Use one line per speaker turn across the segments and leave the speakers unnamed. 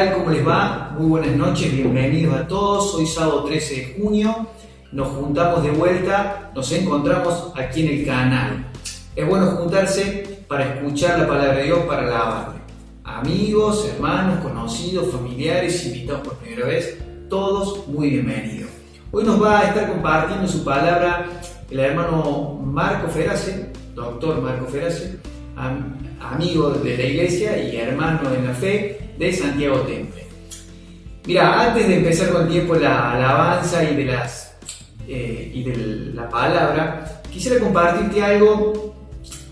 tal? ¿Cómo les va? Muy buenas noches, bienvenidos a todos. Hoy sábado 13 de junio, nos juntamos de vuelta, nos encontramos aquí en el canal. Es bueno juntarse para escuchar la palabra de Dios, para alabarle. Amigos, hermanos, conocidos, familiares, invitados por primera vez, todos muy bienvenidos. Hoy nos va a estar compartiendo su palabra el hermano Marco Ferace, doctor Marco Ferace, amigo de la iglesia y hermano en la fe de Santiago Temple. Mira, antes de empezar con tiempo la alabanza y de la palabra, quisiera compartirte algo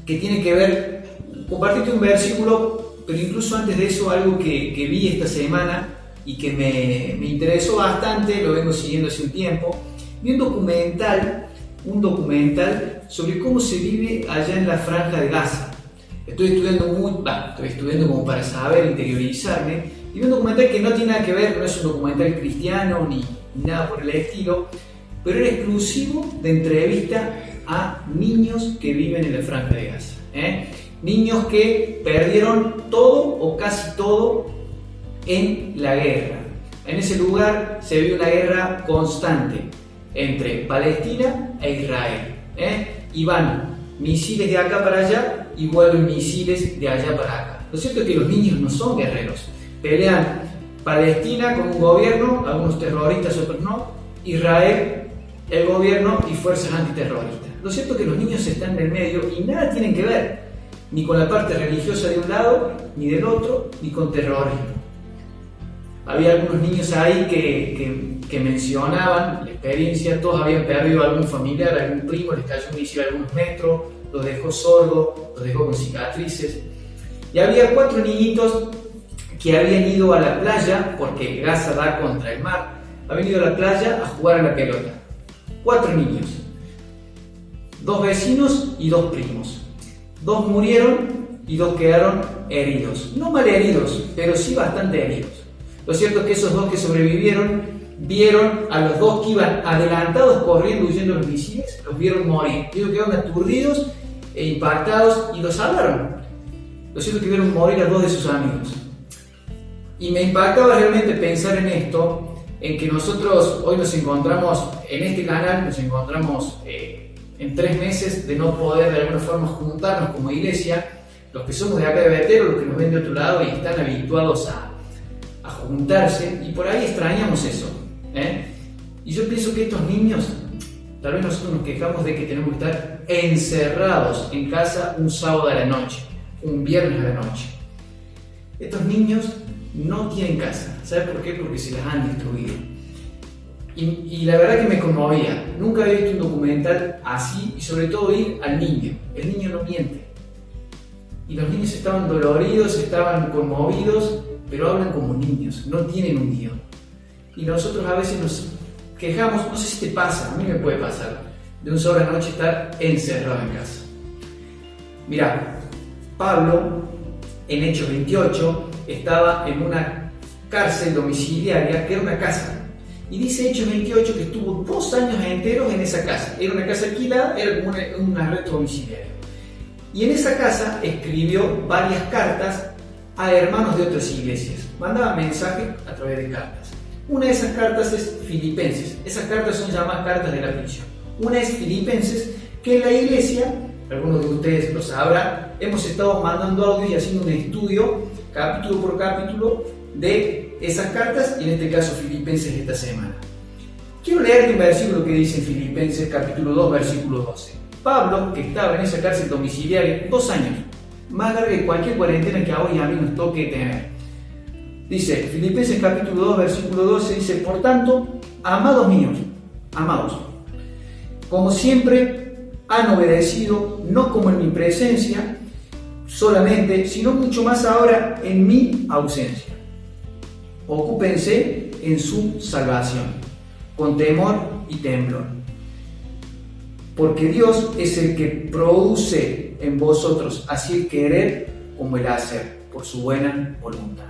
que tiene que ver, compartirte un versículo, pero incluso antes de eso algo que vi esta semana y que me interesó bastante, lo vengo siguiendo hace un tiempo. Vi un documental sobre cómo se vive allá en la Franja de Gaza. Estoy estudiando como para saber, interiorizarme, y vi un documental que no tiene nada que ver, no es un documental cristiano ni nada por el estilo, pero era exclusivo de entrevista a niños que viven en la Franja de Gaza. Niños que perdieron todo o casi todo en la guerra. En ese lugar se vive una guerra constante entre Palestina e Israel. Y van misiles de acá para allá y vuelven misiles de allá para acá. Lo cierto es que los niños no son guerreros. Pelean Palestina con un gobierno, algunos terroristas, otros no. Israel, el gobierno y fuerzas antiterroristas. Lo cierto es que los niños están en el medio y nada tienen que ver ni con la parte religiosa de un lado, ni del otro, ni con terrorismo. Había algunos niños ahí que mencionaban la experiencia, todos habían perdido a algún familiar, algún primo, les cayó un misil a algunos metros, los dejó sordos, los dejó con cicatrices. Y había 4 niñitos que habían ido a la playa, porque Gaza da contra el mar, habían ido a la playa a jugar a la pelota. 4 niños, 2 vecinos y 2 primos. 2 murieron y 2 quedaron heridos. No mal heridos, pero sí bastante heridos. Lo cierto es que esos 2 que sobrevivieron vieron a los 2 que iban adelantados corriendo huyendo de los misiles, los vieron morir. Ellos quedaron aturdidos e impactados y los salvaron. Lo cierto es que vieron morir a 2 de sus amigos. Y me impactaba realmente pensar en esto, en que nosotros hoy nos encontramos en este canal, nos encontramos en 3 meses de no poder de alguna forma juntarnos como iglesia, los que somos de acá de Betero, los que nos ven de otro lado y están habituados a juntarse, y por ahí extrañamos eso. Y yo pienso que estos niños, tal vez nosotros nos quejamos de que tenemos que estar encerrados en casa un sábado a la noche, un viernes a la noche. Estos niños no tienen casa. ¿Sabes por qué? Porque se las han destruido. Y la verdad que me conmovía. Nunca había visto un documental así, y sobre todo ir al niño. El niño no miente. Y los niños estaban doloridos, estaban conmovidos, pero hablan como niños, no tienen un guión. Y nosotros a veces nos quejamos, no sé si te pasa, a mí me puede pasar, de un sábado a la noche estar encerrado en casa. Mira, Pablo, en Hechos 28, estaba en una cárcel domiciliaria que era una casa. Y dice Hechos 28 que estuvo 2 años enteros en esa casa. Era una casa alquilada, era como un arresto domiciliario. Y en esa casa escribió varias cartas a hermanos de otras iglesias. Mandaba mensajes a través de cartas. Una de esas cartas es Filipenses. Esas cartas son llamadas cartas de la prisión. Una es Filipenses, que en la iglesia, algunos de ustedes lo sabrán, hemos estado mandando audio y haciendo un estudio, capítulo por capítulo, de esas cartas, y en este caso Filipenses esta semana. Quiero leerte un versículo que dice en Filipenses capítulo 2, versículo 12. Pablo, que estaba en esa cárcel domiciliaria 2 años, más larga que cualquier cuarentena que a vos y a mí nos toque tener. Dice, Filipenses capítulo 2, versículo 12, dice: por tanto, amados míos, amados, como siempre han obedecido, no como en mi presencia solamente, sino mucho más ahora en mi ausencia. Ocúpense en su salvación, con temor y temblor. Porque Dios es el que produce en vosotros así el querer como el hacer, por su buena voluntad.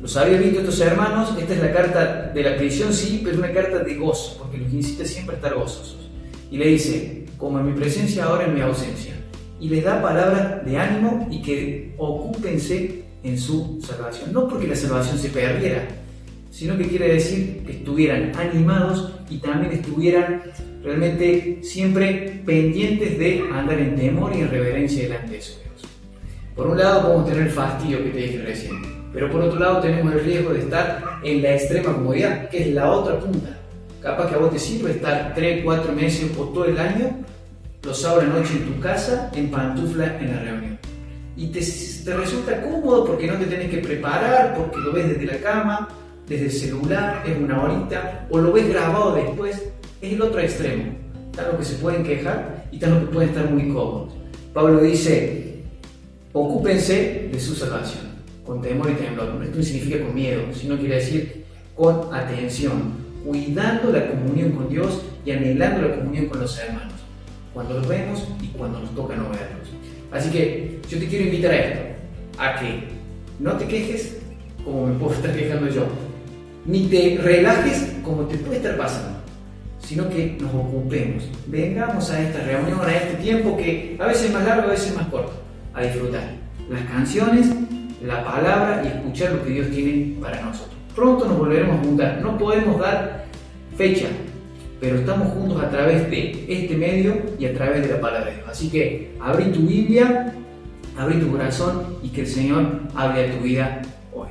¿Los había visto estos hermanos? Esta es la carta de la prisión, sí, pero es una carta de gozo, porque los incita siempre a estar gozosos. Y le dice, como en mi presencia, ahora en mi ausencia. Y les da palabras de ánimo y que ocúpense en su salvación. No porque la salvación se perdiera, sino que quiere decir que estuvieran animados y también estuvieran realmente siempre pendientes de andar en temor y en reverencia delante de su Dios. Por un lado podemos tener el fastidio que te dije recién, pero por otro lado tenemos el riesgo de estar en la extrema comodidad, que es la otra punta. Capaz que a vos te sirve estar 3, 4 meses o todo el año, los sábados a la noche en tu casa, en pantufla en la reunión. Y te resulta cómodo porque no te tenés que preparar, porque lo ves desde la cama, desde el celular, es una horita, o lo ves grabado después. Es el otro extremo. Están los que se pueden quejar y están los que pueden estar muy cómodos. Pablo dice, ocúpense de su salvación, con temor y temblor. Esto no significa con miedo, sino quiere decir con atención, cuidando la comunión con Dios y anhelando la comunión con los hermanos, cuando los vemos y cuando nos toca no verlos. Así que yo te quiero invitar a esto, a que no te quejes como me puedo estar quejando yo, ni te relajes como te puede estar pasando, sino que nos ocupemos, vengamos a esta reunión, a este tiempo que a veces es más largo, a veces es más corto, a disfrutar las canciones, la palabra y escuchar lo que Dios tiene para nosotros. Pronto nos volveremos a juntar, no podemos dar fecha, pero estamos juntos a través de este medio y a través de la palabra de Dios. Así que abrí tu Biblia, abrí tu corazón y que el Señor hable a tu vida hoy.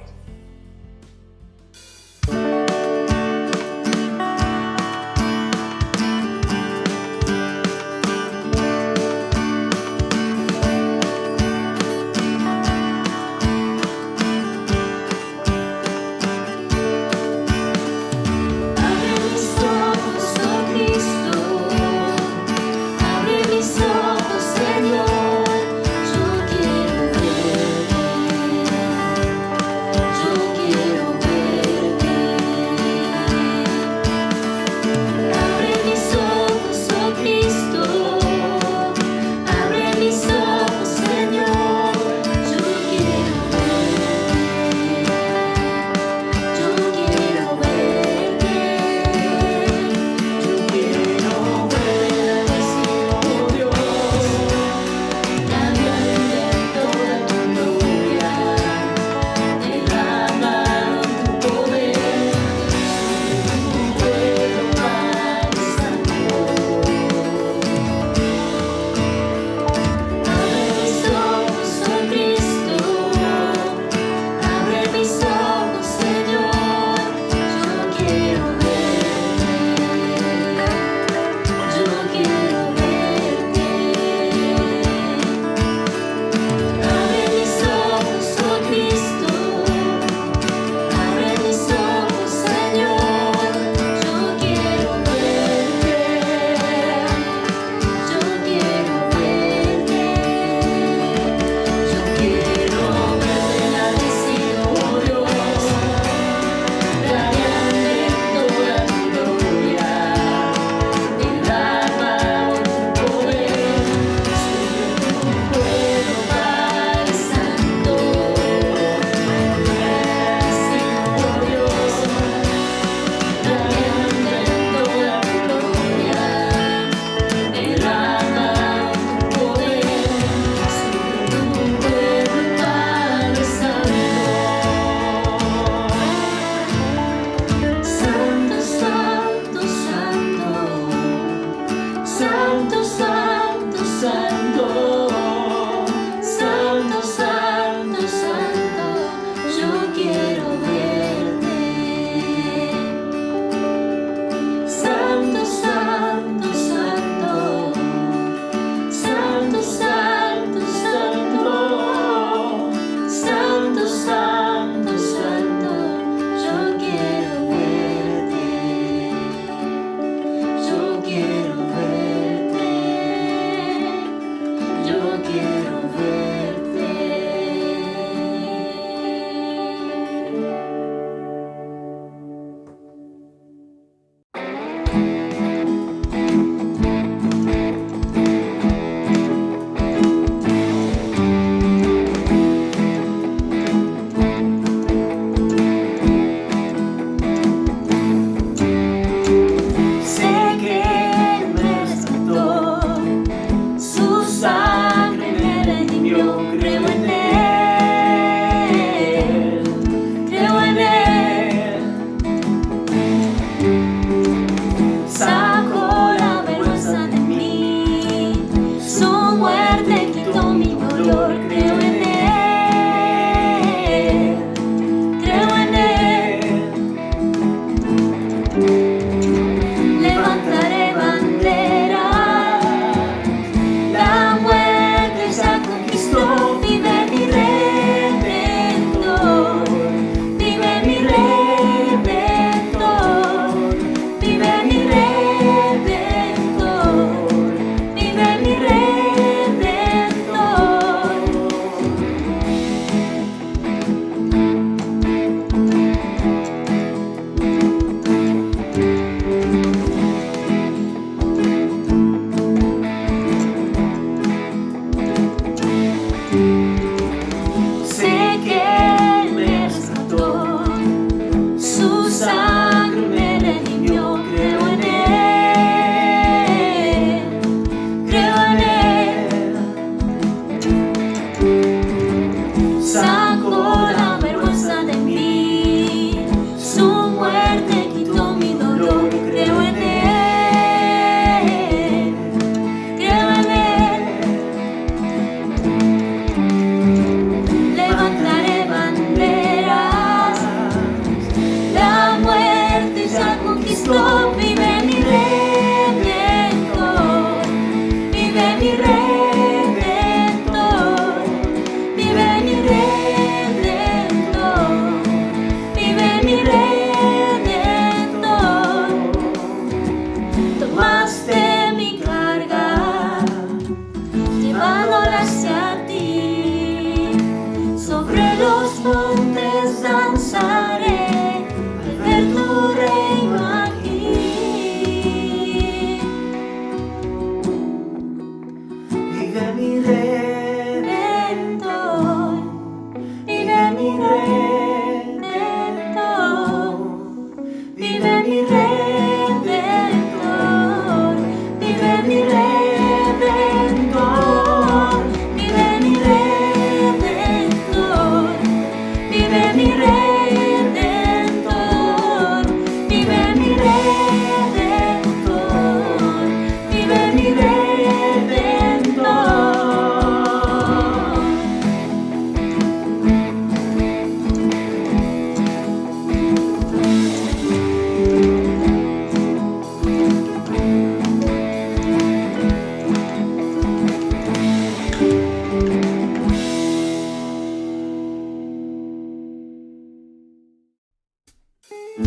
Mis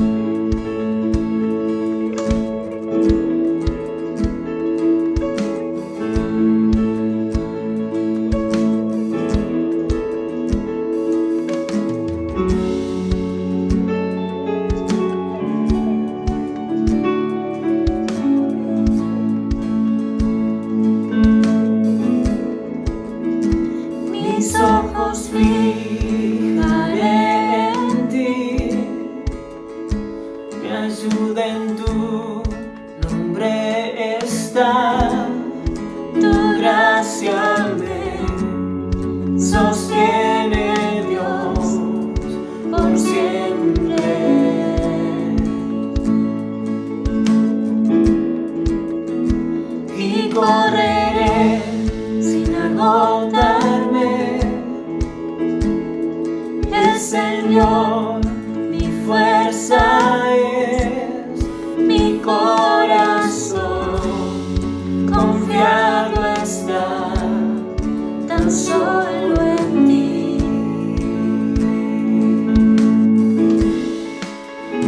ojos fijaré en ti, mi ayuda en tu nombre está, tu gracia me sostiene, Dios, por siempre. Y correré sin agotarme. El Señor mi fuerza es, mi corazón confiado está tan solo en ti.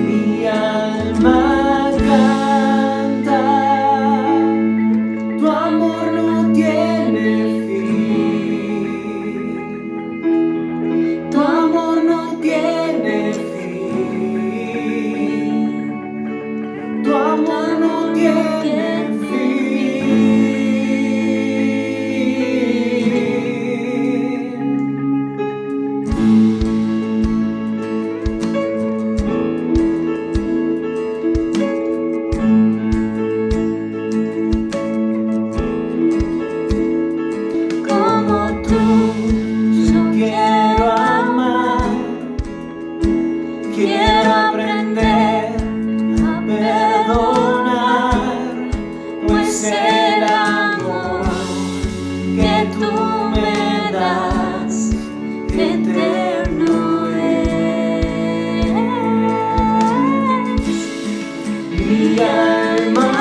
Mi alma canta, tu amor no tiene fin, tu amor no tiene fin, tu amor no tiene fin. Como tú, yo quiero amar, quiero aprender a perdonar, pues el amor que tú me das eterno es. Mi alma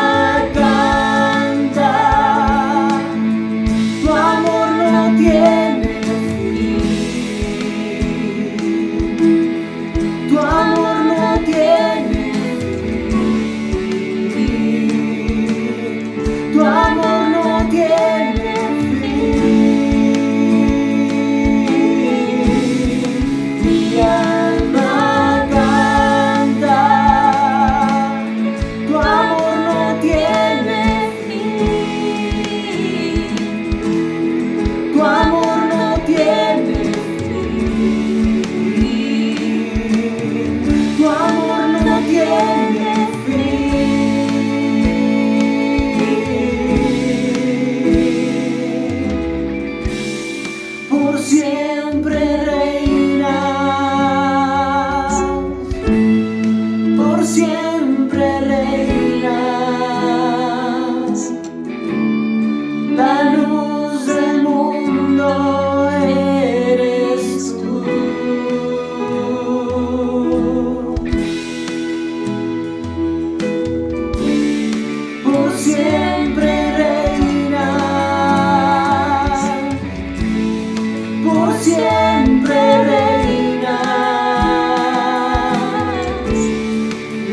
canta, tu amor no tiene fin, tu amor no tiene fin, tu amor no tiene fin. Mi alma canta, tu amor no tiene fin, tu amor no tiene fin, tu amor no tiene fin. Por siempre reinas, por siempre reinas, la luz del mundo eres tú. Por siempre reinas, por siempre reinas,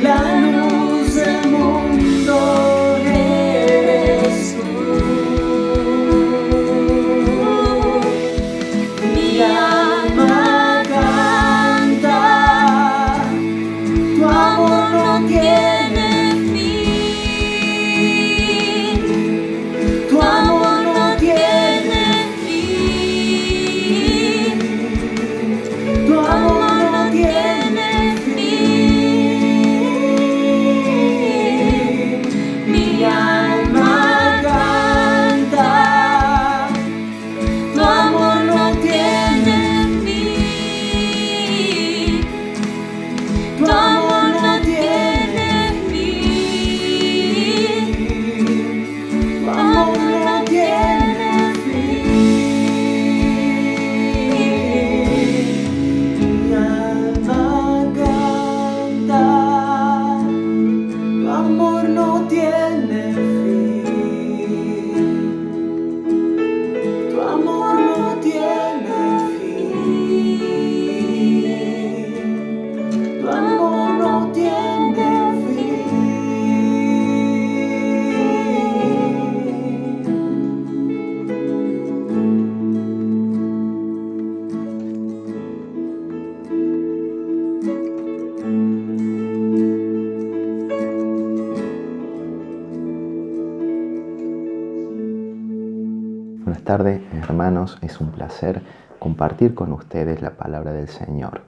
la luz del mundo eres tú. Mi alma canta, tu amor no tiene fin, tu amor no tiene fin, tu amor no tiene fin. Mi alma canta, tu amor no tiene fin, tu amor no tiene fin, tu amor no tiene fin. Mi alma canta, tu amor no tiene fin, tu amor no tiene fin, tu amor no tiene
tardes, hermanos. Es un placer compartir con ustedes la palabra del Señor.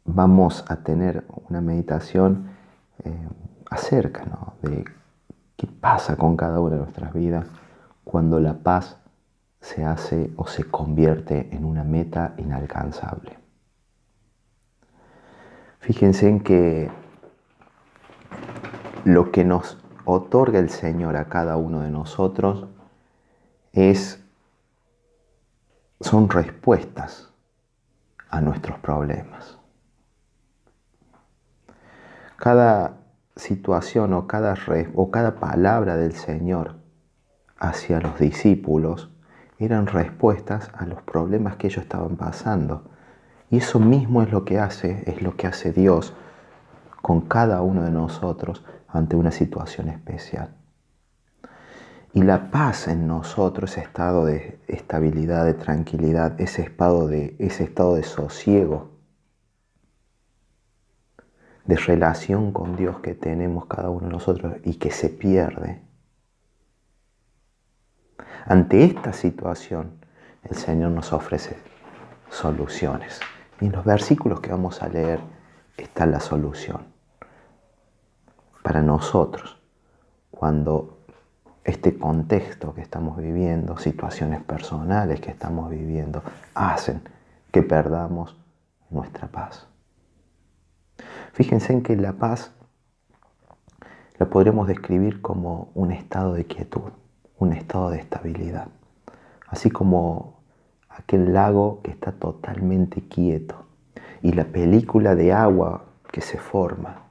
Vamos a tener una meditación acerca, ¿no?, de qué pasa con cada una de nuestras vidas cuando la paz se hace o se convierte en una meta inalcanzable. Fíjense en que lo que nos otorga el Señor a cada uno de nosotros son respuestas a nuestros problemas. Cada situación o cada palabra del Señor hacia los discípulos eran respuestas a los problemas que ellos estaban pasando. Y eso mismo es lo que hace Dios con cada uno de nosotros ante una situación especial. Y la paz en nosotros, ese estado de estabilidad, de tranquilidad, ese estado de sosiego, de relación con Dios que tenemos cada uno de nosotros y que se pierde. Ante esta situación, el Señor nos ofrece soluciones. Y en los versículos que vamos a leer está la solución. Para nosotros, cuando este contexto que estamos viviendo, situaciones personales que estamos viviendo, hacen que perdamos nuestra paz. Fíjense en que la paz la podremos describir como un estado de quietud, un estado de estabilidad. Así como aquel lago que está totalmente quieto y la película de agua que se forma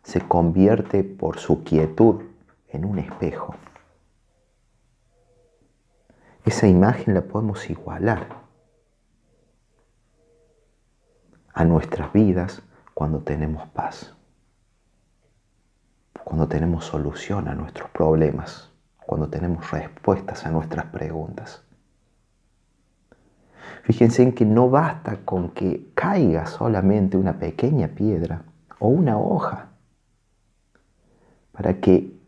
se convierte por su quietud en un espejo. Esa imagen la podemos igualar a nuestras vidas cuando tenemos paz, cuando tenemos solución a nuestros problemas, cuando tenemos respuestas a nuestras preguntas. Fíjense en que no basta con que caiga solamente una pequeña piedra o una hoja para que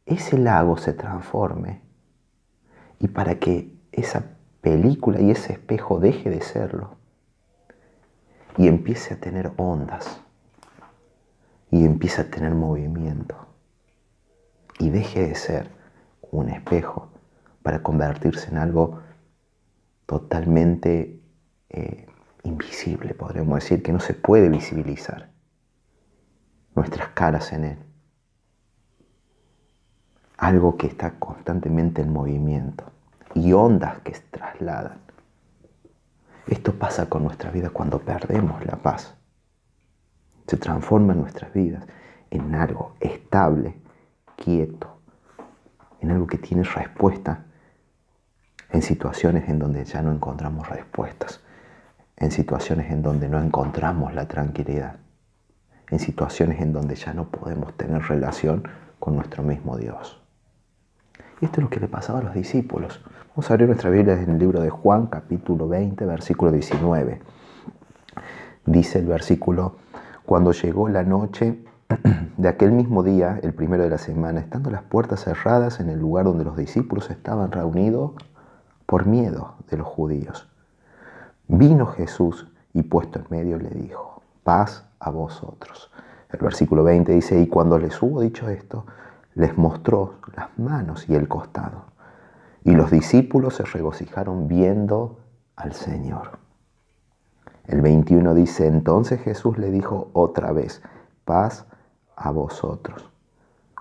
ese lago se transforme y para que esa película y ese espejo deje de serlo y empiece a tener ondas y empiece a tener movimiento y deje de ser un espejo para convertirse en algo totalmente invisible, podríamos decir, que no se puede visibilizar nuestras caras en él. Algo que está constantemente en movimiento y ondas que se trasladan. Esto pasa con nuestra vida cuando perdemos la paz. Se transforma en nuestras vidas en algo estable, quieto, en algo que tiene respuesta en situaciones en donde ya no encontramos respuestas, en situaciones en donde no encontramos la tranquilidad, en situaciones en donde ya no podemos tener relación con nuestro mismo Dios. Y esto es lo que le pasaba a los discípulos. Vamos a abrir nuestra Biblia en el libro de Juan, capítulo 20, versículo 19. Dice el versículo: cuando llegó la noche de aquel mismo día, el primero de la semana, estando las puertas cerradas en el lugar donde los discípulos estaban reunidos por miedo de los judíos, vino Jesús y puesto en medio le dijo: paz a vosotros. El versículo 20 dice: y cuando les hubo dicho esto, les mostró las manos y el costado. Y los discípulos se regocijaron viendo al Señor. El 21 dice: entonces Jesús le dijo otra vez: paz a vosotros.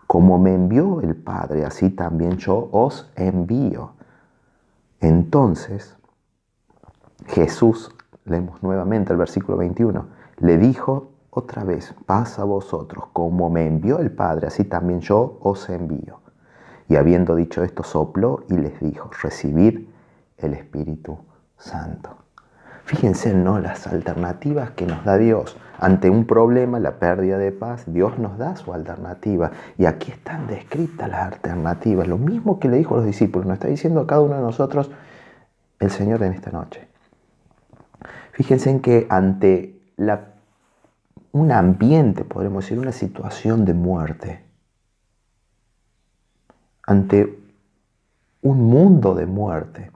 Como me envió el Padre, así también yo os envío. Entonces Jesús, leemos nuevamente el versículo 21, le dijo otra vez: paz a vosotros. Como me envió el Padre, así también yo os envío. Y habiendo dicho esto, sopló y les dijo: recibid el Espíritu Santo. Fíjense, ¿no?, las alternativas que nos da Dios. Ante un problema, la pérdida de paz, Dios nos da su alternativa. Y aquí están descritas las alternativas. Lo mismo que le dijo a los discípulos, nos está diciendo a cada uno de nosotros el Señor en esta noche. Fíjense en que ante un ambiente, podemos decir, una situación de muerte, ante un mundo de muerte.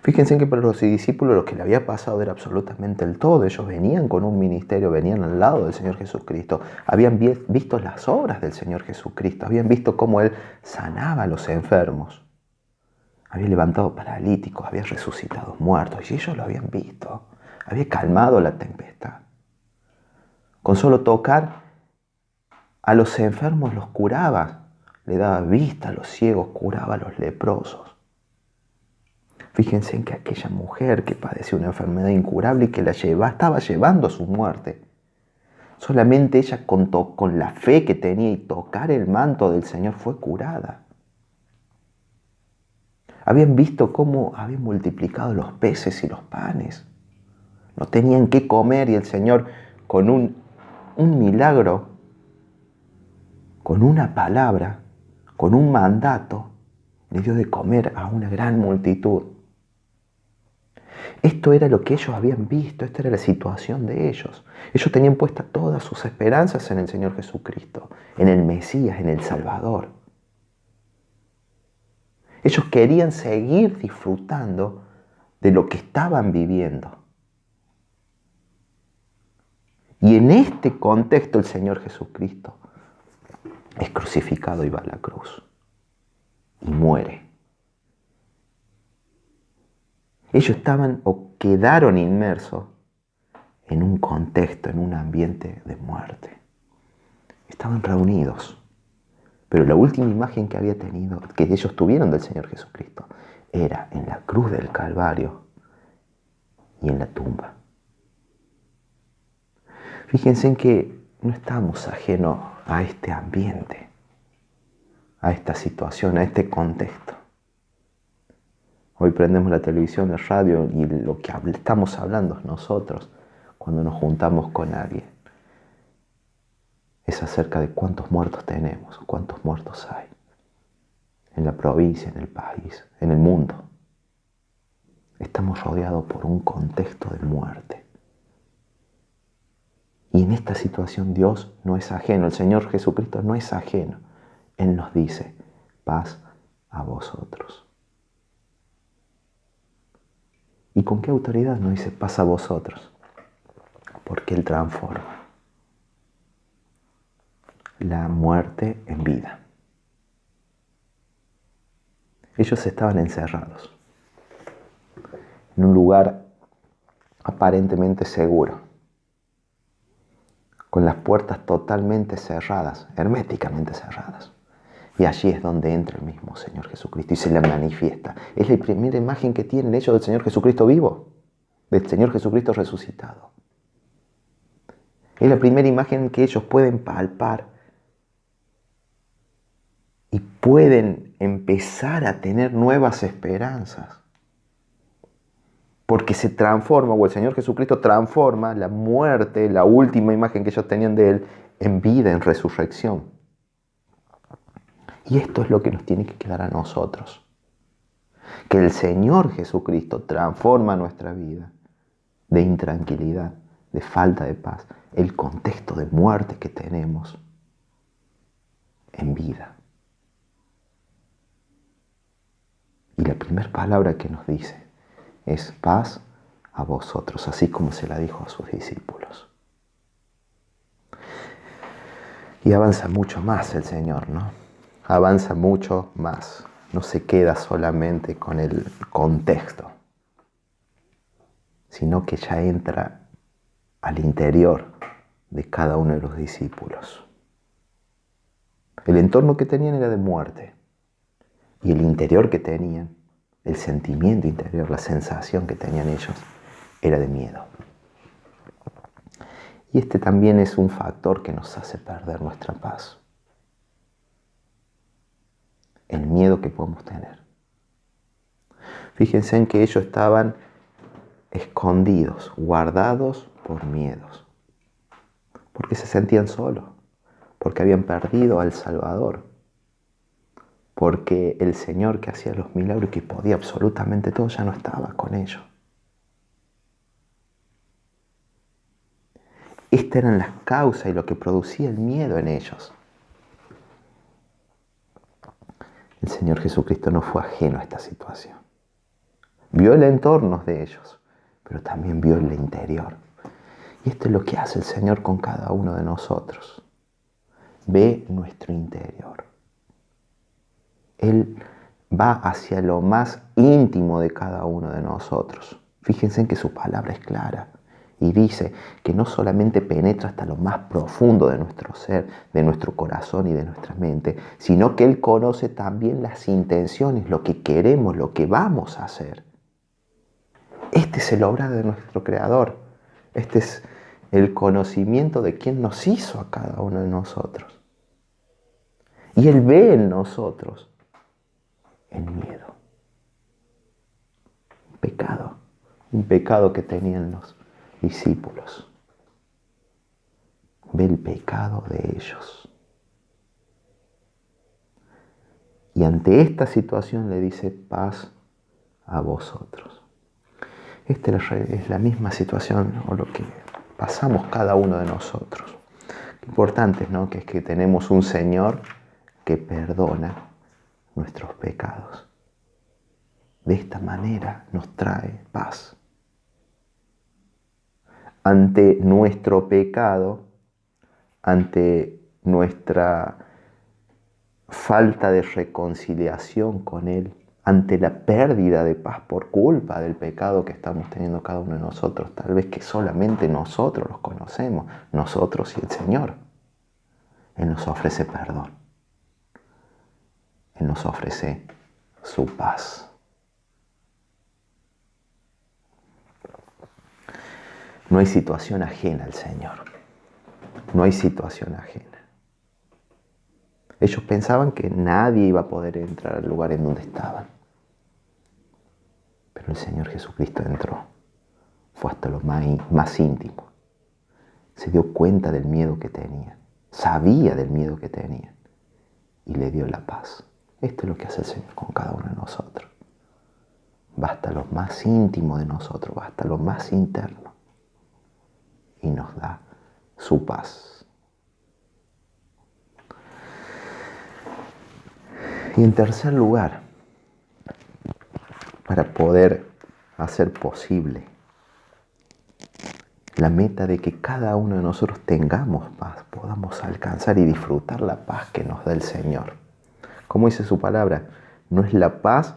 Fíjense que para los discípulos lo que le había pasado era absolutamente el todo. Ellos venían con un ministerio, venían al lado del Señor Jesucristo, habían visto las obras del Señor Jesucristo, habían visto cómo Él sanaba a los enfermos, había levantado paralíticos, había resucitado muertos, y ellos lo habían visto, había calmado la tempestad. Con solo tocar a los enfermos los curaba, le daba vista a los ciegos, curaba a los leprosos. Fíjense en que aquella mujer que padecía una enfermedad incurable y que estaba llevando a su muerte, solamente ella con la fe que tenía y tocar el manto del Señor fue curada. Habían visto cómo habían multiplicado los peces y los panes. No tenían qué comer y el Señor con un milagro, con una palabra, con un mandato, le dio de comer a una gran multitud. Esto era lo que ellos habían visto, esta era la situación de ellos. Ellos tenían puestas todas sus esperanzas en el Señor Jesucristo, en el Mesías, en el Salvador. Ellos querían seguir disfrutando de lo que estaban viviendo. Y en este contexto el Señor Jesucristo es crucificado y va a la cruz y muere. Ellos estaban o quedaron inmersos en un contexto, en un ambiente de muerte. Estaban reunidos, pero la última imagen que había tenido, que ellos tuvieron del Señor Jesucristo, era en la cruz del Calvario y en la tumba. Fíjense en que no estamos ajenos a este ambiente, a esta situación, a este contexto. Hoy prendemos la televisión, la radio y lo que estamos hablando nosotros cuando nos juntamos con alguien es acerca de cuántos muertos tenemos, cuántos muertos hay en la provincia, en el país, en el mundo. Estamos rodeados por un contexto de muerte. Y en esta situación Dios no es ajeno, el Señor Jesucristo no es ajeno. Él nos dice, paz a vosotros. ¿Y con qué autoridad nos dice paz a vosotros? Porque Él transforma la muerte en vida. Ellos estaban encerrados en un lugar aparentemente seguro, con las puertas totalmente cerradas, herméticamente cerradas. Y allí es donde entra el mismo Señor Jesucristo y se le manifiesta. Es la primera imagen que tienen ellos del Señor Jesucristo vivo, del Señor Jesucristo resucitado. Es la primera imagen que ellos pueden palpar y pueden empezar a tener nuevas esperanzas. Porque se transforma, o el Señor Jesucristo transforma la muerte, la última imagen que ellos tenían de Él, en vida, en resurrección. Y esto es lo que nos tiene que quedar a nosotros. Que el Señor Jesucristo transforma nuestra vida de intranquilidad, de falta de paz, el contexto de muerte que tenemos en vida. Y la primera palabra que nos dice es paz a vosotros, así como se la dijo a sus discípulos. Y avanza mucho más el Señor, ¿no? Avanza mucho más. No se queda solamente con el contexto, sino que ya entra al interior de cada uno de los discípulos. El entorno que tenían era de muerte, y el interior que tenían, el sentimiento interior, la sensación que tenían ellos, era de miedo. Y este también es un factor que nos hace perder nuestra paz. El miedo que podemos tener. Fíjense en que ellos estaban escondidos, guardados por miedos. Porque se sentían solos, porque habían perdido al Salvador, porque el Señor que hacía los milagros y que podía absolutamente todo ya no estaba con ellos. Estas eran las causas y lo que producía el miedo en ellos. Señor Jesucristo no fue ajeno a esta situación. Vio el entorno de ellos, pero también vio el interior. Y esto es lo que hace el Señor con cada uno de nosotros. Ve nuestro interior. Él va hacia lo más íntimo de cada uno de nosotros. Fíjense en que su palabra es clara y dice que no solamente penetra hasta lo más profundo de nuestro ser, de nuestro corazón y de nuestra mente, sino que Él conoce también las intenciones, lo que queremos, lo que vamos a hacer. Este es el obra de nuestro Creador. Este es el conocimiento de quién nos hizo a cada uno de nosotros. Y Él ve en nosotros el miedo. Un pecado que tenían los discípulos. Ve el pecado de ellos. Y ante esta situación le dice: paz a vosotros. Esta es la misma situación o lo que pasamos cada uno de nosotros. Lo importante, ¿no?, que es que tenemos un Señor que perdona nuestros pecados. De esta manera nos trae paz. Ante nuestro pecado, ante nuestra falta de reconciliación con Él, ante la pérdida de paz por culpa del pecado que estamos teniendo cada uno de nosotros, tal vez que solamente nosotros los conocemos, nosotros y el Señor, Él nos ofrece perdón. Él nos ofrece su paz. No hay situación ajena al Señor. No hay situación ajena. Ellos pensaban que nadie iba a poder entrar al lugar en donde estaban. Pero el Señor Jesucristo entró. Fue hasta lo más íntimo. Se dio cuenta del miedo que tenían. Sabía del miedo que tenían. Y le dio la paz. Esto es lo que hace el Señor con cada uno de nosotros. Va hasta lo más íntimo de nosotros, va hasta lo más interno. Y nos da su paz. Y en tercer lugar, para poder hacer posible la meta de que cada uno de nosotros tengamos paz, podamos alcanzar y disfrutar la paz que nos da el Señor. Como dice su palabra, no es la paz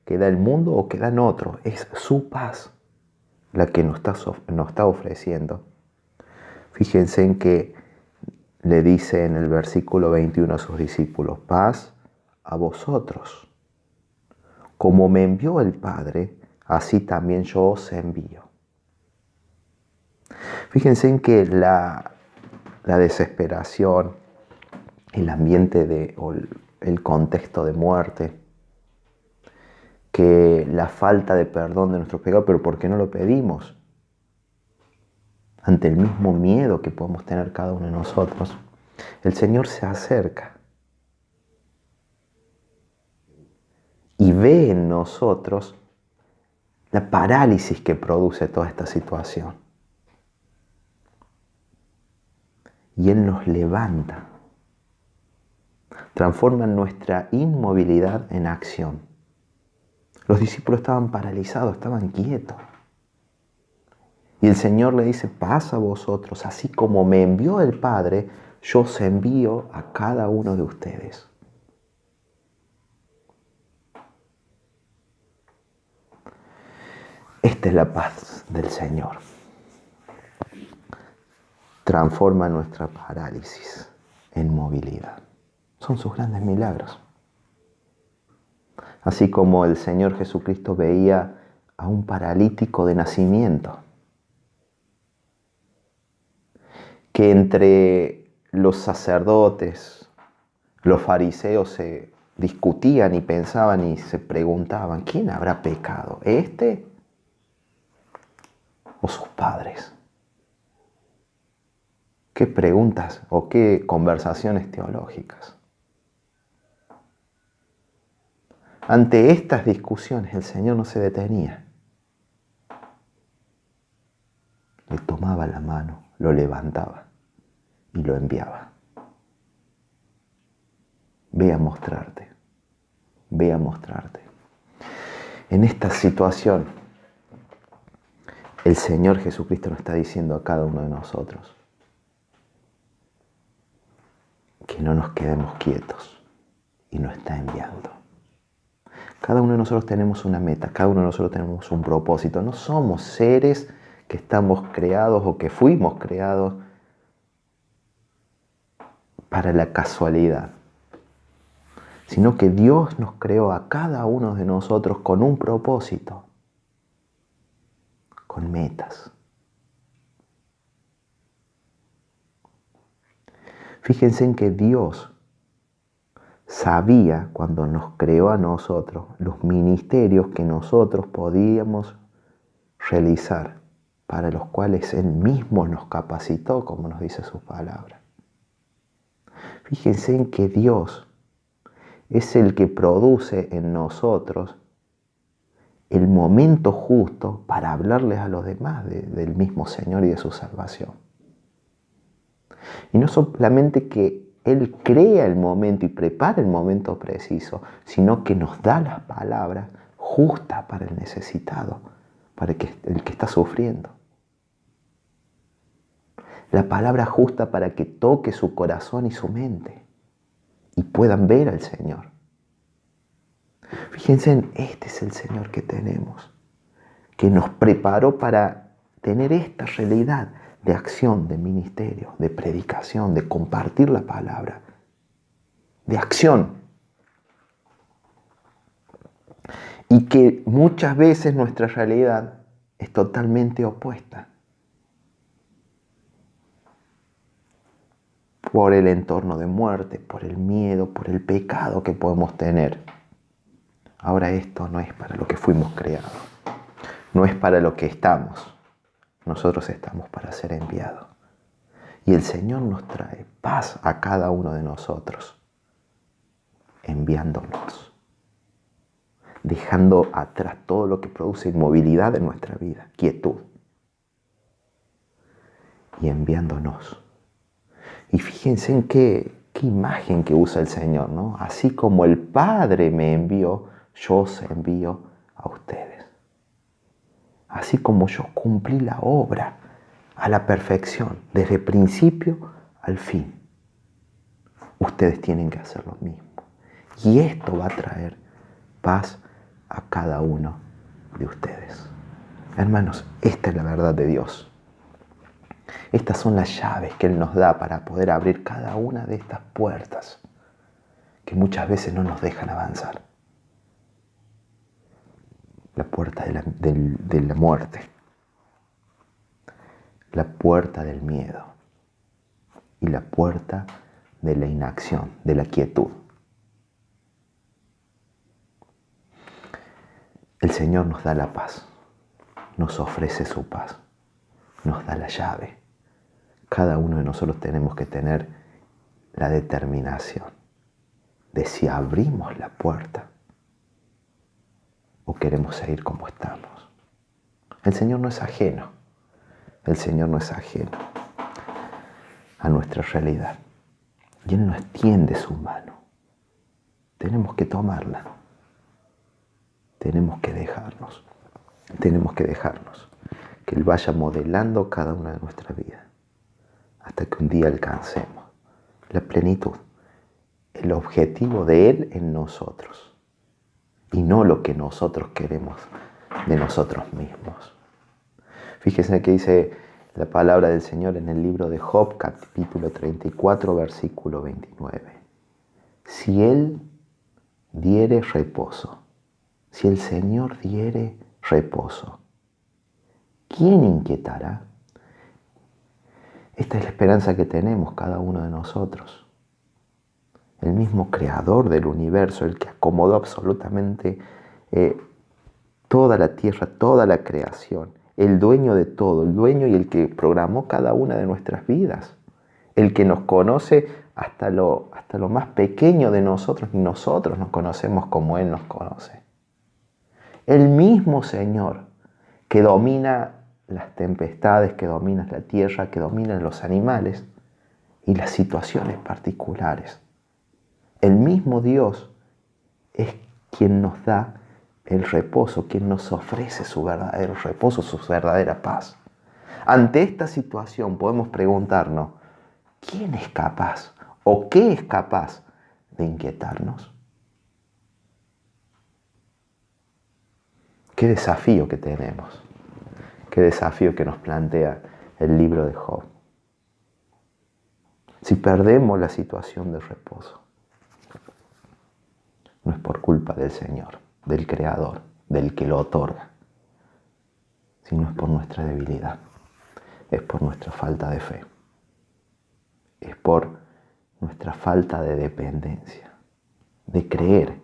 que da el mundo o que dan otros, es su paz la que nos está ofreciendo. Fíjense en que le dice en el versículo 21 a sus discípulos: paz a vosotros. Como me envió el Padre, así también yo os envío. Fíjense en que la desesperación, el ambiente o el contexto de muerte, que la falta de perdón de nuestros pecados, pero ¿por qué no lo pedimos? Ante el mismo miedo que podemos tener cada uno de nosotros, el Señor se acerca y ve en nosotros la parálisis que produce toda esta situación. Y Él nos levanta, transforma nuestra inmovilidad en acción. Los discípulos estaban paralizados, estaban quietos. Y el Señor le dice: paz a vosotros, así como me envió el Padre, yo os envío a cada uno de ustedes. Esta es la paz del Señor. Transforma nuestra parálisis en movilidad. Son sus grandes milagros. Así como el Señor Jesucristo veía a un paralítico de nacimiento, que entre los sacerdotes, los fariseos se discutían y pensaban y se preguntaban: ¿quién habrá pecado? ¿Este o sus padres? ¿Qué preguntas o qué conversaciones teológicas? Ante estas discusiones el Señor no se detenía. Le tomaba la mano, lo levantaba y lo enviaba. Ve a mostrarte ve a mostrarte. En esta situación, el Señor Jesucristo nos está diciendo a cada uno de nosotros que no nos quedemos quietos y nos está enviando. Cada uno de nosotros tenemos una meta, cada uno de nosotros tenemos un propósito. No somos seres que estamos creados o que fuimos creados para la casualidad, sino que Dios nos creó a cada uno de nosotros con un propósito, con metas. Fíjense en que Dios sabía cuando nos creó a nosotros los ministerios que nosotros podíamos realizar, para los cuales Él mismo nos capacitó, como nos dice su palabra. Fíjense en que Dios es el que produce en nosotros el momento justo para hablarles a los demás del mismo Señor y de su salvación. Y no solamente que Él crea el momento y prepara el momento preciso, sino que nos da las palabras justas para el necesitado, para el que está sufriendo. La palabra justa para que toque su corazón y su mente y puedan ver al Señor. Fíjense en este es el Señor que tenemos, que nos preparó para tener esta realidad de acción, de ministerio, de predicación, de compartir la palabra, de acción. Y que muchas veces nuestra realidad es totalmente opuesta. Por el entorno de muerte, por el miedo, por el pecado que podemos tener. Ahora esto no es para lo que fuimos creados, no es para lo que estamos. Nosotros estamos para ser enviados. Y el Señor nos trae paz a cada uno de nosotros, enviándonos, dejando atrás todo lo que produce inmovilidad en nuestra vida, quietud, y enviándonos. Y fíjense en qué imagen que usa el Señor, ¿no? Así como el Padre me envió, yo os envío a ustedes. Así como yo cumplí la obra a la perfección, desde principio al fin, ustedes tienen que hacer lo mismo. Y esto va a traer paz a cada uno de ustedes. Hermanos, esta es la verdad de Dios. Estas son las llaves que Él nos da para poder abrir cada una de estas puertas que muchas veces no nos dejan avanzar. La puerta de la muerte, la puerta del miedo y la puerta de la inacción, de la quietud. El Señor nos da la paz, nos ofrece su paz, nos da la llave. Cada uno de nosotros tenemos que tener la determinación de si abrimos la puerta o queremos seguir como estamos. El Señor no es ajeno. El Señor no es ajeno a nuestra realidad. Y Él nos tiende su mano. Tenemos que tomarla. Tenemos que dejarnos. Tenemos que dejarnos. Que Él vaya modelando cada una de nuestras vidas. Hasta que un día alcancemos la plenitud. El objetivo de Él en nosotros. Y no lo que nosotros queremos de nosotros mismos. Fíjense que dice la palabra del Señor en el libro de Job, capítulo 34, versículo 29. Si Él diere reposo, si el Señor diere reposo, ¿quién inquietará? Esta es la esperanza que tenemos cada uno de nosotros. El mismo creador del universo, el que acomodó absolutamente toda la tierra, toda la creación, el dueño de todo, el dueño y el que programó cada una de nuestras vidas, el que nos conoce hasta lo más pequeño de nosotros, y nosotros nos conocemos como Él nos conoce. El mismo Señor que domina las tempestades, que domina la tierra, que domina los animales y las situaciones particulares. El mismo Dios es quien nos da el reposo, quien nos ofrece su verdadero reposo, su verdadera paz. Ante esta situación podemos preguntarnos, ¿quién es capaz o qué es capaz de inquietarnos? Qué desafío que tenemos, qué desafío que nos plantea el libro de Job. Si perdemos la situación de reposo, no es por culpa del Señor, del Creador, del que lo otorga, sino es por nuestra debilidad, es por nuestra falta de fe, es por nuestra falta de dependencia, de creer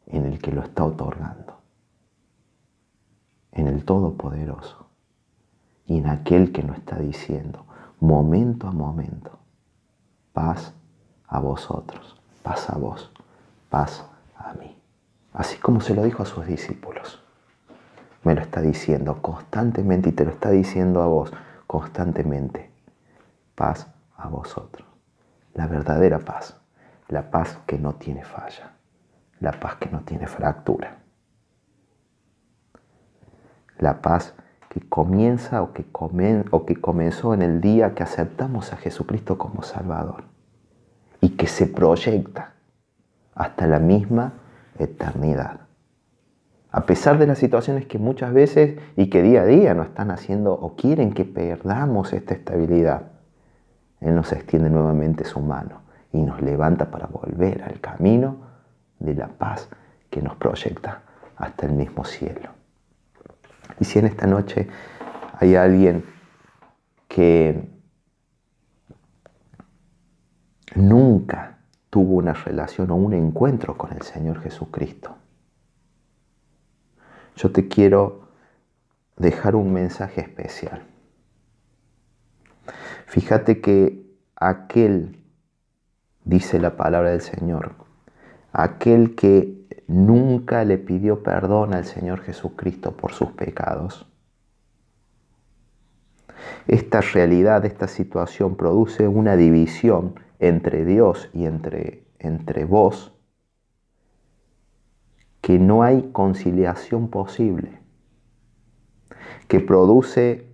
en el que lo está otorgando, en el Todopoderoso y en aquel que nos está diciendo momento a momento, paz a vosotros, paz a vos, paz a mí. Así como se lo dijo a sus discípulos. Me lo está diciendo constantemente y te lo está diciendo a vos constantemente. Paz a vosotros. La verdadera paz. La paz que no tiene falla. La paz que no tiene fractura. La paz que comienza o que comenzó en el día que aceptamos a Jesucristo como Salvador y que se proyecta hasta la misma eternidad. A pesar de las situaciones que muchas veces y que día a día nos están haciendo o quieren que perdamos esta estabilidad, Él nos extiende nuevamente su mano y nos levanta para volver al camino de la paz que nos proyecta hasta el mismo cielo. Y si en esta noche hay alguien que nunca tuvo una relación o un encuentro con el Señor Jesucristo, yo te quiero dejar un mensaje especial. Fíjate que dice la palabra del Señor, aquel que nunca le pidió perdón al Señor Jesucristo por sus pecados. Esta realidad, esta situación produce una división entre Dios y entre vos, que no hay conciliación posible, que produce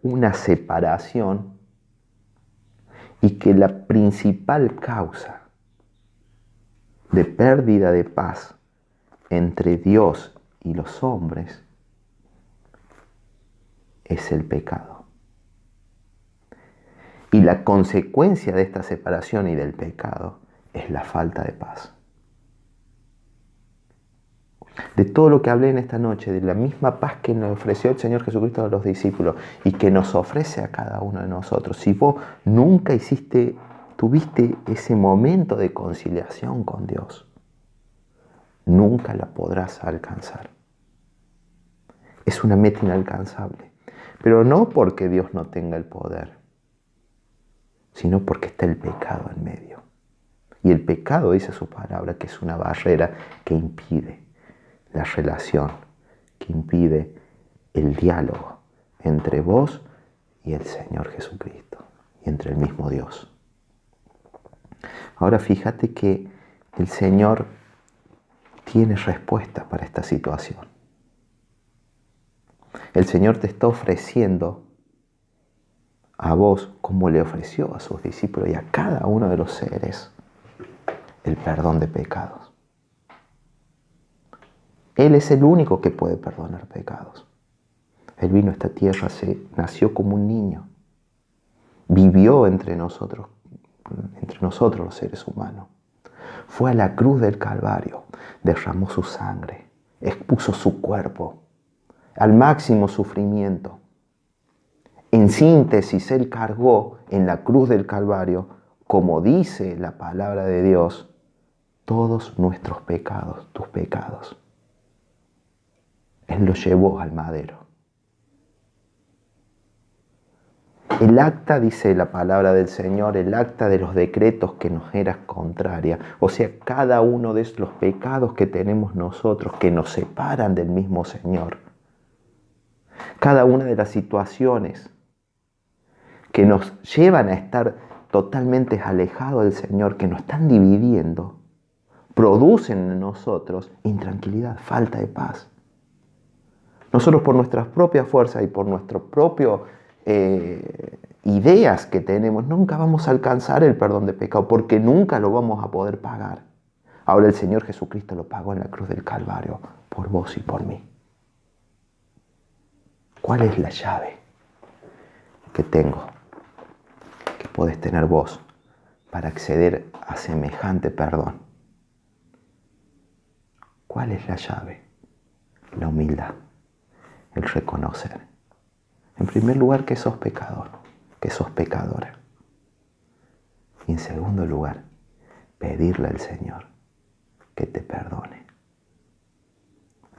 una separación y que la principal causa de pérdida de paz entre Dios y los hombres es el pecado. Y la consecuencia de esta separación y del pecado es la falta de paz. De todo lo que hablé en esta noche, de la misma paz que nos ofreció el Señor Jesucristo a los discípulos y que nos ofrece a cada uno de nosotros. Si vos nunca tuviste ese momento de conciliación con Dios, nunca la podrás alcanzar. Es una meta inalcanzable, pero no porque Dios no tenga el poder, sino porque está el pecado en medio. Y el pecado, dice su palabra, que es una barrera que impide la relación, que impide el diálogo entre vos y el Señor Jesucristo, y entre el mismo Dios. Ahora fíjate que el Señor tiene respuesta para esta situación. El Señor te está ofreciendo a vos, como le ofreció a sus discípulos y a cada uno de los seres, el perdón de pecados. Él es el único que puede perdonar pecados. Él vino a esta tierra, nació como un niño, vivió entre nosotros los seres humanos. Fue a la cruz del Calvario, derramó su sangre, expuso su cuerpo al máximo sufrimiento. En síntesis, Él cargó en la cruz del Calvario, como dice la palabra de Dios, todos nuestros pecados, tus pecados. Él los llevó al madero. El acta, dice la palabra del Señor, el acta de los decretos que nos era contraria, o sea, cada uno de los pecados que tenemos nosotros, que nos separan del mismo Señor, cada una de las situaciones que nos llevan a estar totalmente alejados del Señor, que nos están dividiendo, producen en nosotros intranquilidad, falta de paz. Nosotros por nuestras propias fuerzas y por nuestras propias ideas que tenemos, nunca vamos a alcanzar el perdón de pecado, porque nunca lo vamos a poder pagar. Ahora el Señor Jesucristo lo pagó en la cruz del Calvario, por vos y por mí. ¿Cuál es la llave que tengo, que podés tener vos, para acceder a semejante perdón? ¿Cuál es la llave? La humildad, el reconocer. En primer lugar, que sos pecador, que sos pecadora. Y en segundo lugar, pedirle al Señor que te perdone.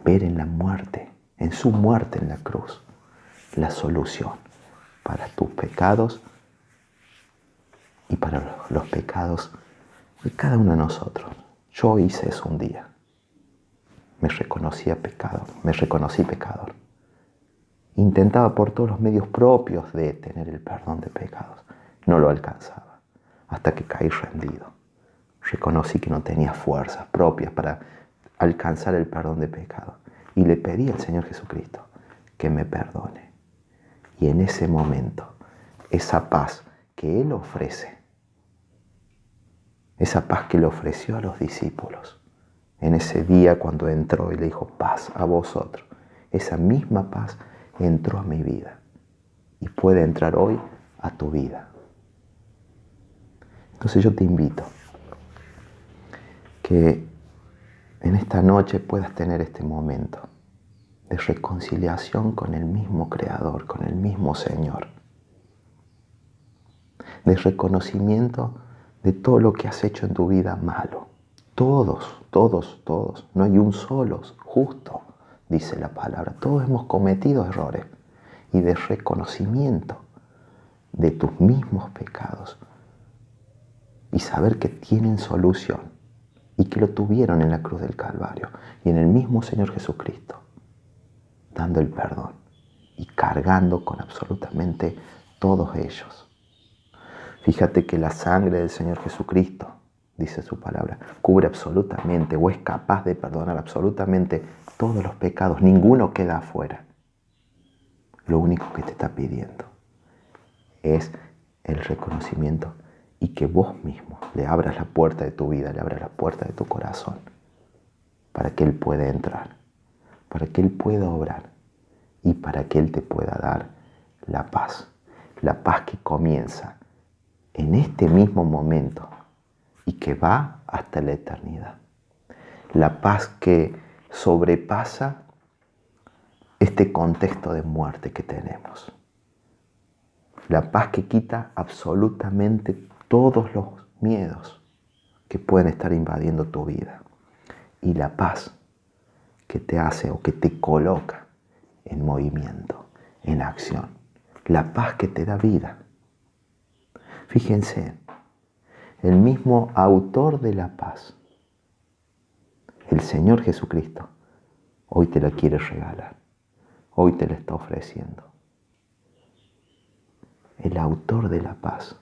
Ver en la muerte, en su muerte en la cruz, la solución para tus pecados y para los pecados de cada uno de nosotros. Yo hice eso un día. Me reconocí pecador. Intentaba por todos los medios propios de tener el perdón de pecados. No lo alcanzaba, hasta que caí rendido. Reconocí que no tenía fuerzas propias para alcanzar el perdón de pecados. Y le pedí al Señor Jesucristo que me perdone. Y en ese momento, esa paz que Él ofrece, esa paz que le ofreció a los discípulos, en ese día cuando entró y le dijo, paz a vosotros, esa misma paz entró a mi vida y puede entrar hoy a tu vida. Entonces yo te invito que en esta noche puedas tener este momento de reconciliación con el mismo Creador, con el mismo Señor, de reconocimiento de todo lo que has hecho en tu vida malo. Todos, no hay un solo justo, dice la palabra. Todos hemos cometido errores, y de reconocimiento de tus mismos pecados y saber que tienen solución y que lo tuvieron en la cruz del Calvario y en el mismo Señor Jesucristo, dando el perdón y cargando con absolutamente todos ellos. Fíjate que la sangre del Señor Jesucristo, dice su palabra, cubre absolutamente o es capaz de perdonar absolutamente todos los pecados. Ninguno queda afuera. Lo único que te está pidiendo es el reconocimiento y que vos mismo le abras la puerta de tu vida, le abras la puerta de tu corazón para que Él pueda entrar, para que Él pueda obrar y para que Él te pueda dar la paz que comienza en este mismo momento y que va hasta la eternidad. La paz que sobrepasa este contexto de muerte que tenemos. La paz que quita absolutamente todos los miedos que pueden estar invadiendo tu vida. Y la paz que te hace o que te coloca en movimiento, en acción. La paz que te da vida. Fíjense, el mismo autor de la paz, el Señor Jesucristo, hoy te la quiere regalar. Hoy te la está ofreciendo. El autor de la paz,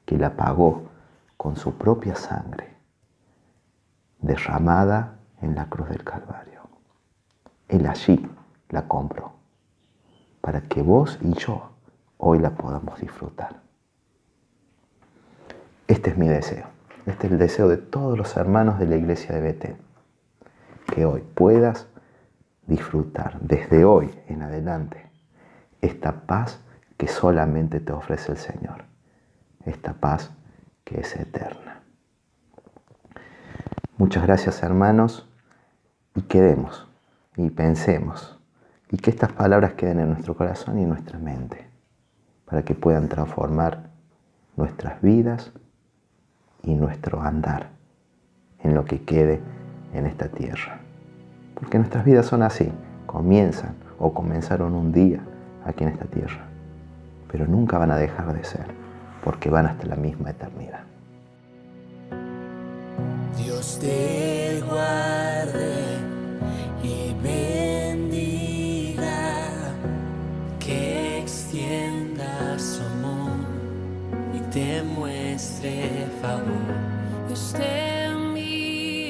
que la pagó con su propia sangre, derramada en la cruz del Calvario. Él allí la compró, para que vos y yo hoy la podamos disfrutar. Este es mi deseo. Este es el deseo de todos los hermanos de la iglesia de Betel. Que hoy puedas disfrutar desde hoy en adelante esta paz que solamente te ofrece el Señor. Esta paz que es eterna. Muchas gracias, hermanos, y quedemos y pensemos y que estas palabras queden en nuestro corazón y en nuestra mente para que puedan transformar nuestras vidas y nuestro andar en lo que quede en esta tierra. Porque nuestras vidas son así, comienzan o comenzaron un día aquí en esta tierra, pero nunca van a dejar de ser, porque van hasta la misma eternidad.
Dios te guarde y bendiga, que extienda su amor y te muestre favor. Dios te envíe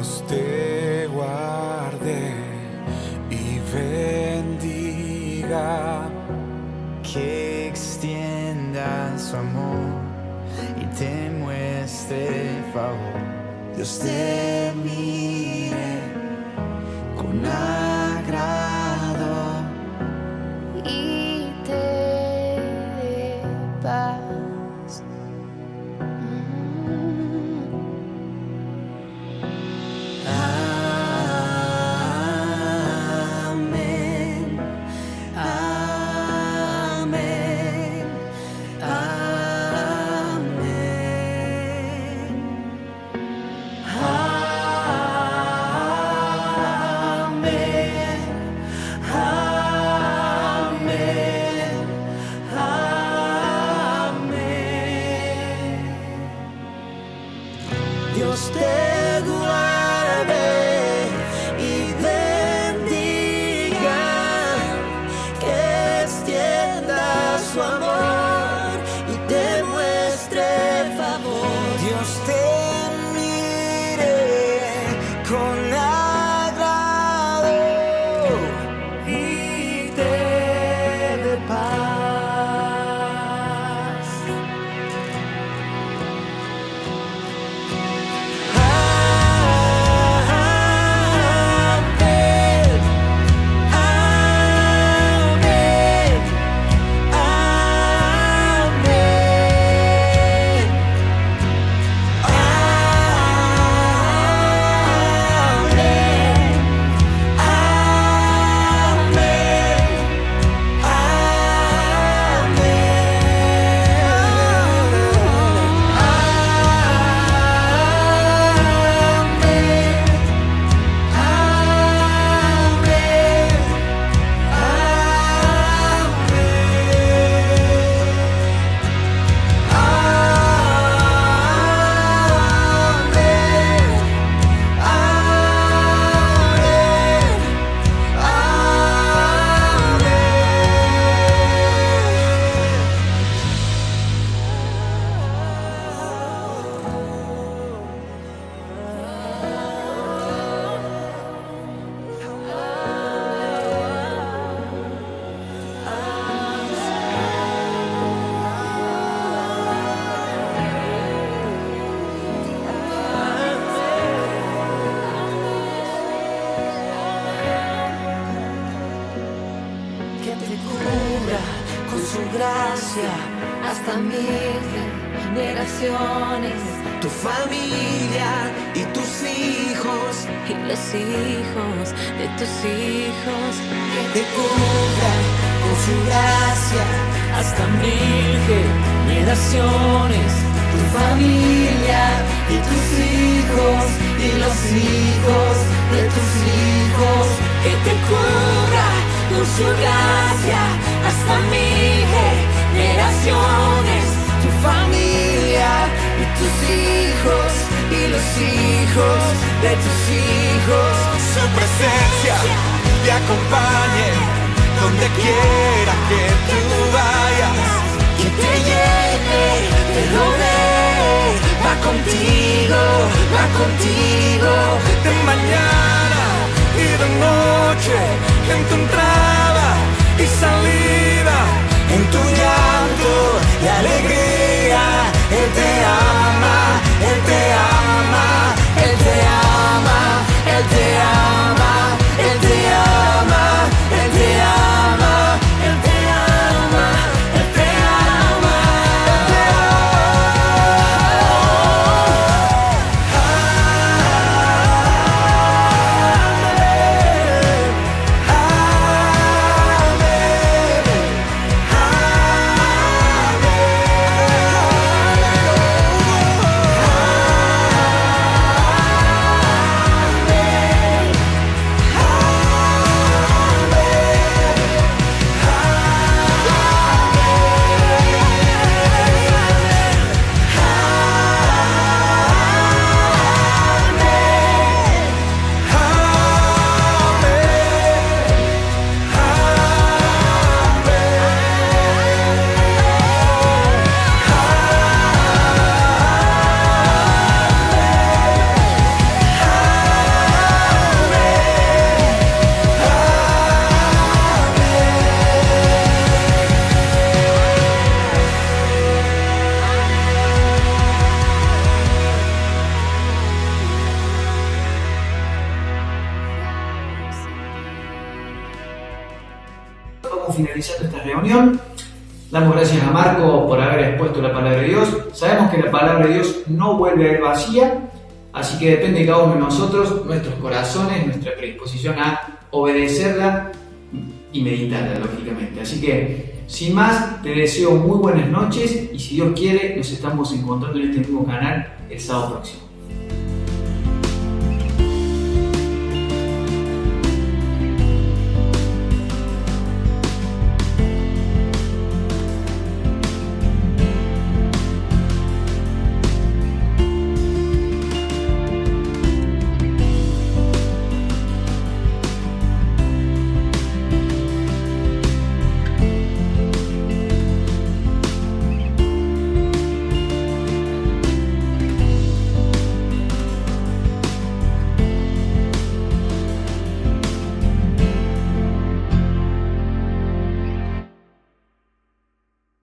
Dios te guarde y bendiga,
que extienda su amor y te muestre favor. Dios te mire con agrado
y te dé paz.
Amén, amén, amén, amén, amén, amén. Dios te guarde y bendiga, que extienda su amor y te muestre favor. Dios te mire con agrado y te dé paz. Amén, amén, amén, que te cubra con su gracia hasta 1000 generaciones, tu familia y tus hijos y los hijos de tus hijos, que te cubra con su gracia hasta 1000 generaciones, tu familia y tus hijos y los hijos de tus hijos, que te cubra con su gracia hasta 1000 generaciones, tu familia y tus hijos y los hijos de tus hijos.
su presencia te acompañe donde quiera que tú vayas,
Que te llene, te rodee, va contigo,
de mañana y de noche, en tu entrada y salida,
en tu llanto y alegría. Él te ama, Él te ama, Él te ama, Él te ama, Él te ama, Él te ama, Él te ama, Él te ama, Él te ama.
estamos finalizando esta reunión. Damos gracias a Marco por haber expuesto la palabra de Dios. Sabemos que la palabra de Dios no vuelve a ir vacía, así que depende de cada uno de nosotros, nuestros corazones, nuestra predisposición a obedecerla y meditarla, lógicamente. Así que, sin más, te deseo muy buenas noches y si Dios quiere, nos estamos encontrando en este mismo canal el sábado próximo.